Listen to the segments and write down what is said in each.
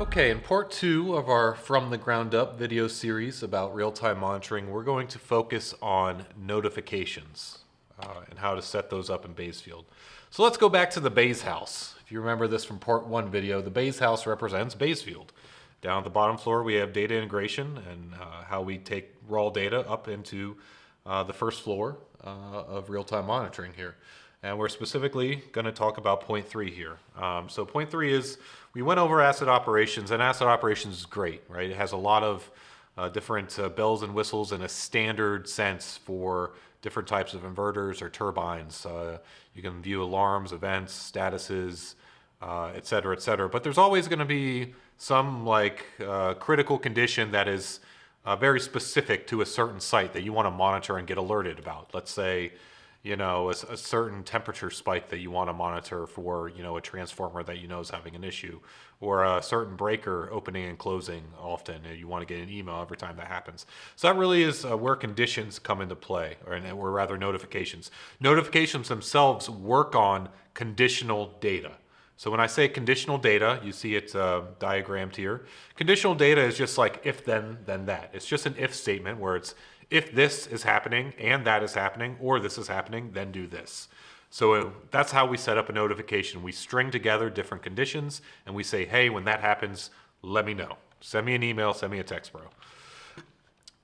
Okay, in part two of our From the Ground Up video series about real-time monitoring, we're going to focus on notifications and how to set those up in Bazefield. So let's go back to the Baze house. If you remember this from part one video, the Baze house represents Bazefield. Down at the bottom floor, we have data integration and how we take raw data up into the first floor of real-time monitoring here. And we're specifically going to talk about point three here. So point three is we went over asset operations, and asset operations is great, right? It has a lot of different bells and whistles in a standard sense for different types of inverters or turbines. You can view alarms, events, statuses, et cetera, et cetera. But there's always going to be some critical condition that is very specific to a certain site that you want to monitor and get alerted about. Let's say, a certain temperature spike that you want to monitor for, a transformer that is having an issue, or a certain breaker opening and closing often, and you want to get an email every time that happens. So that really is where conditions come into play, or rather notifications. Notifications themselves work on conditional data. So when I say conditional data, you see it diagrammed here. Conditional data is just like if then that. It's just an if statement where it's if this is happening and that is happening, or this is happening, then do this. So that's how we set up a notification. We string together different conditions and we say, hey, when that happens, let me know. Send me an email, send me a text, bro.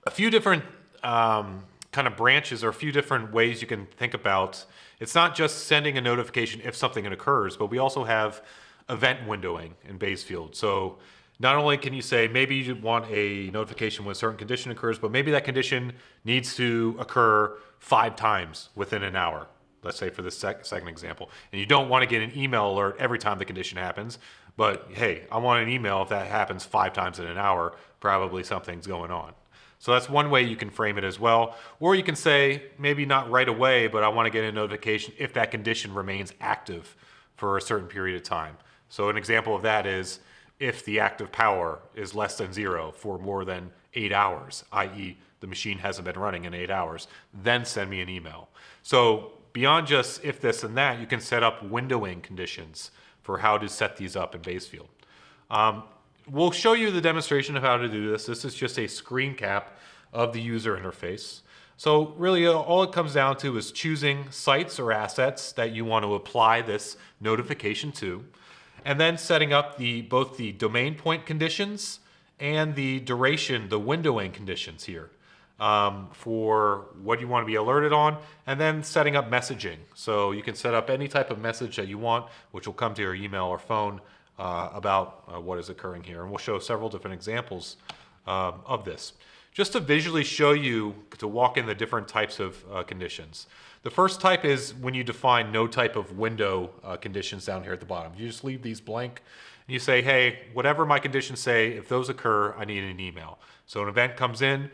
A few different kind of branches, or a few different ways you can think about. It's not just sending a notification if something occurs, but we also have event windowing in Bazefield. So not only can you say maybe you want a notification when a certain condition occurs, but maybe that condition needs to occur 5 times within an hour. Let's say for this second example. And you don't want to get an email alert every time the condition happens, but hey, I want an email if that happens 5 times in an hour, probably something's going on. So that's one way you can frame it as well. Or you can say, maybe not right away, but I want to get a notification if that condition remains active for a certain period of time. So an example of that is if the active power is less than 0 for more than 8 hours, i.e. the machine hasn't been running in 8 hours, then send me an email. So beyond just if this and that, you can set up windowing conditions for how to set these up in Bazefield. We'll show you the demonstration of how to do this. This is just a screen cap of the user interface. So really all it comes down to is choosing sites or assets that you want to apply this notification to, and then setting up both the domain point conditions and the duration, the windowing conditions here for what you want to be alerted on, and then setting up messaging. So you can set up any type of message that you want, which will come to your email or phone about what is occurring here. And we'll show several different examples of this. Just to visually show you, to walk in the different types of conditions. The first type is when you define no type of window conditions down here at the bottom. You just leave these blank and you say, hey, whatever my conditions say, if those occur, I need an email. So an event comes in,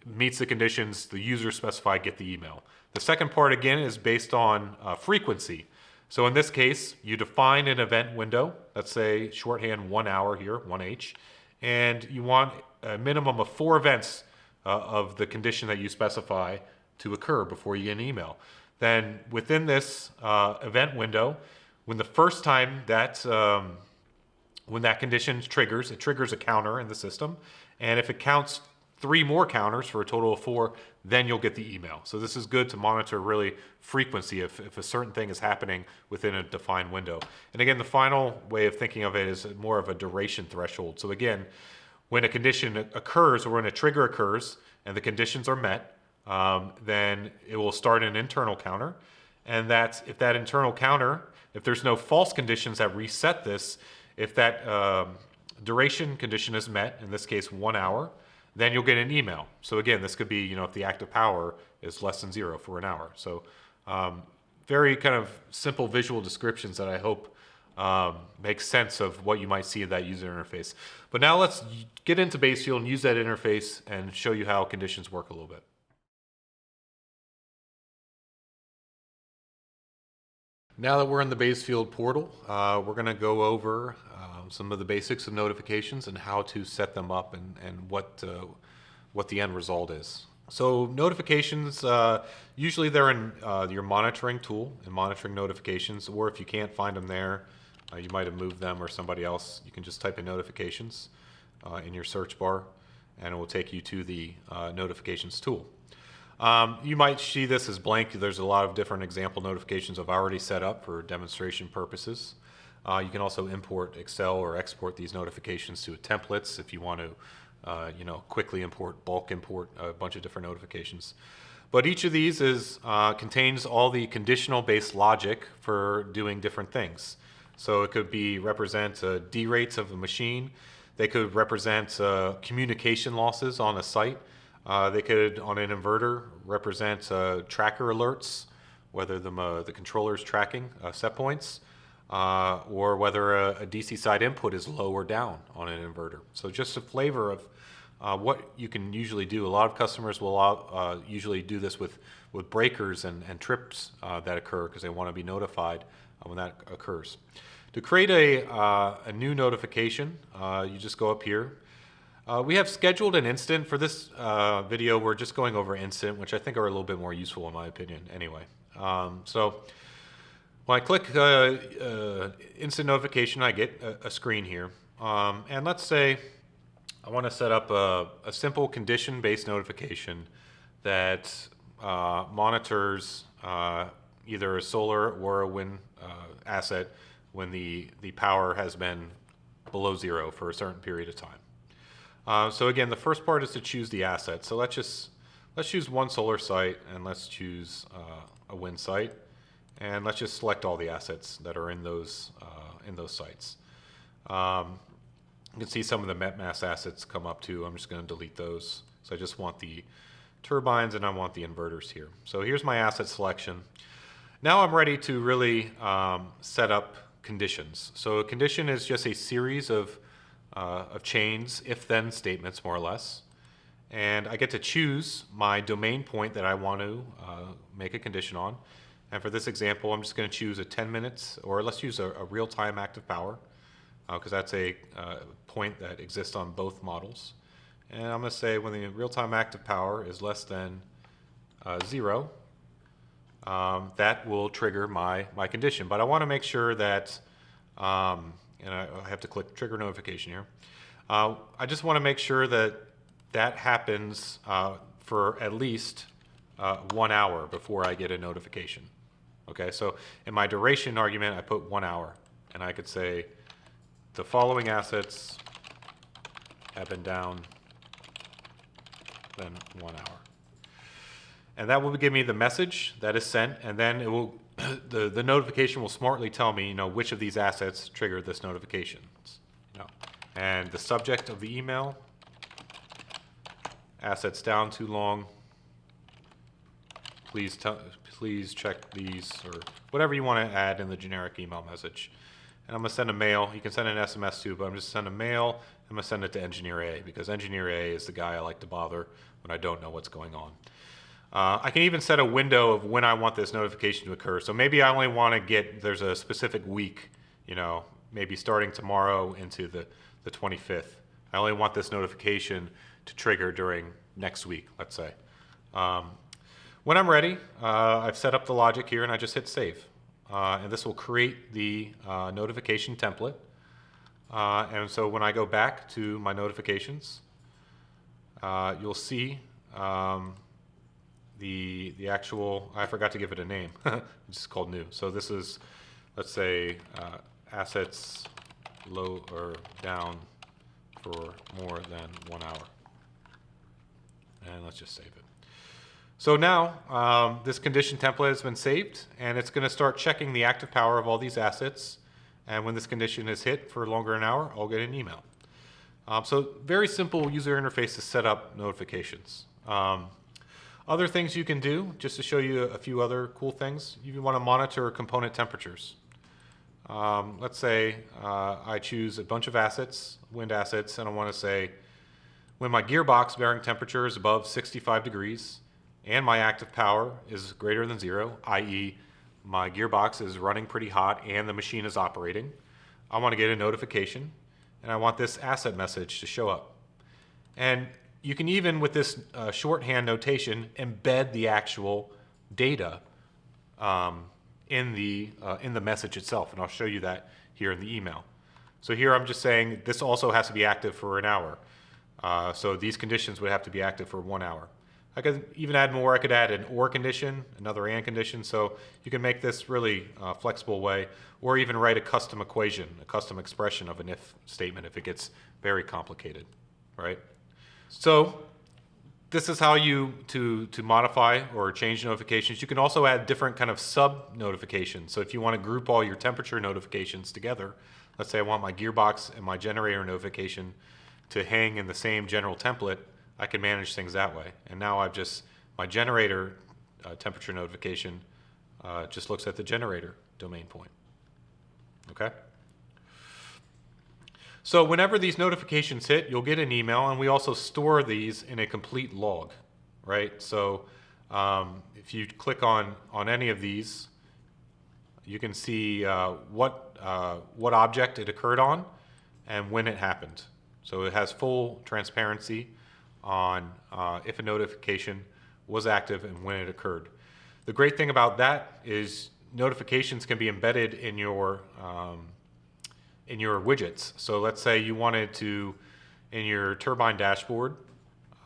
meets the conditions, the user specified, get the email. The second part again is based on frequency. So in this case, you define an event window, let's say shorthand 1 hour here, 1H, and you want a minimum of 4 events of the condition that you specify to occur before you get an email. Then within this event window, when the first time that when that condition triggers, it triggers a counter in the system, and if it counts 3 more counters for a total of 4, then you'll get the email. So this is good to monitor really frequency if a certain thing is happening within a defined window. And again, the final way of thinking of it is more of a duration threshold. So again, when a condition occurs or when a trigger occurs and the conditions are met, then it will start an internal counter. And that's if that internal counter, if there's no false conditions that reset this, if that duration condition is met, in this case 1 hour, then you'll get an email. So again, this could be, if the active power is less than 0 for an hour. So very kind of simple visual descriptions that I hope make sense of what you might see in that user interface. But now let's get into Bazefield and use that interface and show you how conditions work a little bit. Now that we're in the Bazefield portal, we're going to go over some of the basics of notifications and how to set them up and what the end result is. So notifications, usually they're in your monitoring tool and monitoring notifications, or if you can't find them there, You might have moved them or somebody else. You can just type in notifications in your search bar, and it will take you to the notifications tool. You might see this as blank. There's a lot of different example notifications I've already set up for demonstration purposes. You can also import Excel or export these notifications to templates if you want to quickly bulk import a bunch of different notifications. But each of these contains all the conditional based logic for doing different things. So it could represent D rates of a machine. They could represent communication losses on a site. They could, on an inverter, represent tracker alerts, whether the controller is tracking set points, or whether a DC side input is low or down on an inverter. So just a flavor of what you can usually do. A lot of customers will usually do this with breakers and trips that occur because they want to be notified when that occurs. To create a new notification, you just go up here. We have scheduled an instant. For this video, we're just going over instant, which I think are a little bit more useful in my opinion anyway. So when I click instant notification, I get a screen here. And let's say I want to set up a simple condition-based notification that monitors either a solar or a wind asset when the power has been below zero for a certain period of time. So again, the first part is to choose the asset. So let's choose one solar site, and let's choose a wind site, and let's just select all the assets that are in those sites. You can see some of the MetMass assets come up too. I'm just going to delete those. So I just want the turbines and I want the inverters here. So here's my asset selection. Now I'm ready to really set up conditions. So a condition is just a series of chains, if-then statements, more or less. And I get to choose my domain point that I want to make a condition on. And for this example, I'm just going to choose a 10 minutes, or let's use a real-time active power, because that's a point that exists on both models. And I'm going to say when the real-time active power is less than 0, that will trigger my condition. But I want to make sure that, and I have to click trigger notification here. I just want to make sure that happens for at least 1 hour before I get a notification. Okay, so in my duration argument, I put 1 hour, and I could say the following assets have been down than 1 hour. And that will give me the message that is sent, and then it will the notification will smartly tell me, which of these assets triggered this notification. And the subject of the email, assets down too long, please check these, or whatever you want to add in the generic email message. And I'm going to send a mail. You can send an SMS too, but I'm just sending a mail. I'm going to send it to Engineer A, because Engineer A is the guy I like to bother when I don't know what's going on. I can even set a window of when I want this notification to occur. So maybe I only want to there's a specific week, maybe starting tomorrow into the 25th. I only want this notification to trigger during next week, let's say. When I'm ready, I've set up the logic here, and I just hit save. And this will create the notification template. And so when I go back to my notifications, you'll see the actual, I forgot to give it a name. It's just called new. So this is, let's say, assets low or down for more than 1 hour. And let's just save it. So now this condition template has been saved, and it's going to start checking the active power of all these assets. And when this condition is hit for longer than an hour, I'll get an email. So very simple user interface to set up notifications. Other things you can do, just to show you a few other cool things, you want to monitor component temperatures. Let's say I choose a bunch of assets, wind assets, and I want to say when my gearbox bearing temperature is above 65 degrees and my active power is greater than 0, i.e. my gearbox is running pretty hot and the machine is operating, I want to get a notification, and I want this asset message to show up. And you can even, with this shorthand notation, embed the actual data in the message itself, and I'll show you that here in the email. So here I'm just saying this also has to be active for an hour. So these conditions would have to be active for 1 hour. I could even add more. I could add an or condition, another and condition. So you can make this really flexible way, or even write a custom equation, a custom expression of an if statement if it gets very complicated, right? So this is how you to modify or change notifications. You can also add different kind of sub notifications. So if you want to group all your temperature notifications together, let's say I want my gearbox and my generator notification to hang in the same general template, I can manage things that way. And now my generator temperature notification just looks at the generator domain point. Okay? So whenever these notifications hit, you'll get an email, and we also store these in a complete log, right? So if you click on any of these, you can see what object it occurred on and when it happened. So it has full transparency on if a notification was active and when it occurred. The great thing about that is notifications can be embedded in your widgets. So let's say you wanted to, in your turbine dashboard,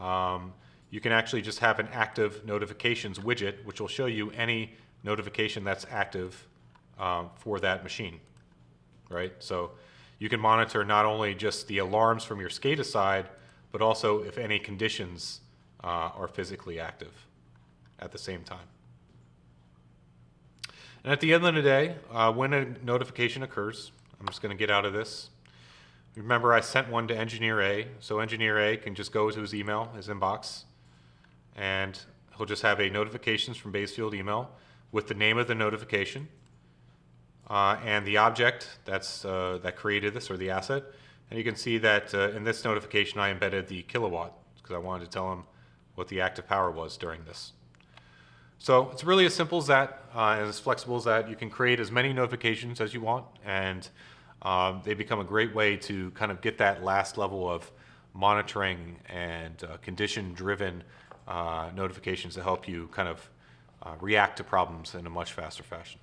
you can actually just have an active notifications widget, which will show you any notification that's active for that machine, right? So you can monitor not only just the alarms from your SCADA side, but also if any conditions are physically active at the same time. And at the end of the day, when a notification occurs, I'm just going to get out of this. Remember, I sent one to Engineer A, so Engineer A can just go to his email, his inbox, and he'll just have a notifications from Bazefield email with the name of the notification and the object that created this, or the asset. And you can see that in this notification I embedded the kilowatt because I wanted to tell him what the active power was during this. So it's really as simple as that and as flexible as that. You can create as many notifications as you want, and they become a great way to kind of get that last level of monitoring and condition-driven notifications to help you kind of react to problems in a much faster fashion.